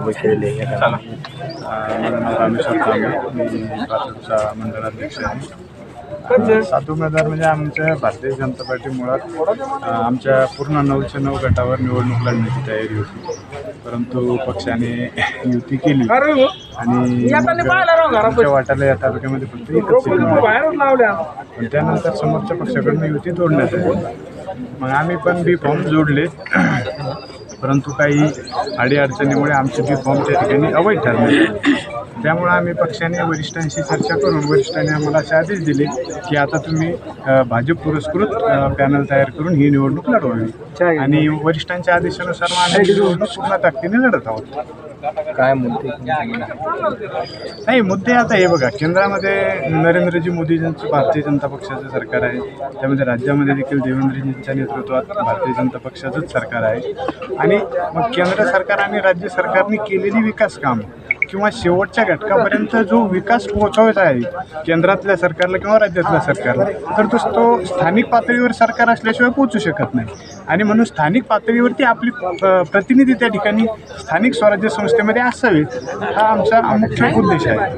उभे केलेले आहे. माझं नाव रामेश्वर कांबळे, मी भाजपचा मंडळाध्यक्ष आहे. 7 उमेदवार म्हणजे आमच्या भारतीय जनता पार्टी मुळात आमच्या पूर्ण 9च्या 9 गटावर निवडणूक लढण्याची तयारी होती, परंतु पक्षाने युती केली आणि आमच्या वाट्याला या तालुक्यामध्ये फक्त एकच सीट मिळाली. पण त्यानंतर समोरच्या पक्षाकडून युती तोडण्यात आली. मग आम्ही पण बी फॉर्म जोडले, परंतु काही अडीअडचणीमुळे आमचे बी फॉर्म त्या ठिकाणी अवैध ठरले. त्यामुळे आम्ही पक्षाने वरिष्ठांशी चर्चा करून वरिष्ठांनी आम्हाला असे आदेश दिले की आता तुम्ही भाजप पुरस्कृत पॅनल तयार करून ही निवडणूक लढवावी आणि वरिष्ठांच्या आदेशानुसार आम्ही निवडणूक पूर्ण ताकदीने लढत आहोत. काय मुद्दे नाही, मुद्दे आता हे बघा, केंद्रामध्ये नरेंद्रजी मोदीजींचं भारतीय जनता पक्षाचं सरकार आहे, त्यामध्ये राज्यामध्ये देखील देवेंद्रजींच्या नेतृत्वात भारतीय जनता पक्षाचंच सरकार आहे. आणि मग केंद्र सरकार आणि राज्य सरकारने केलेली विकास काम किंवा शेवटच्या घटकापर्यंत जो विकास पोहोचवायचा आहे केंद्रातल्या सरकारला किंवा राज्यातल्या सरकारला, तर तो स्थानिक पातळीवर सरकार असल्याशिवाय पोहोचू शकत नाही. आणि म्हणून स्थानिक पातळीवरती आपली प्रतिनिधी त्या ठिकाणी स्थानिक स्वराज्य संस्थेमध्ये असावेत, हा आमचा मुख्य उद्देश आहे.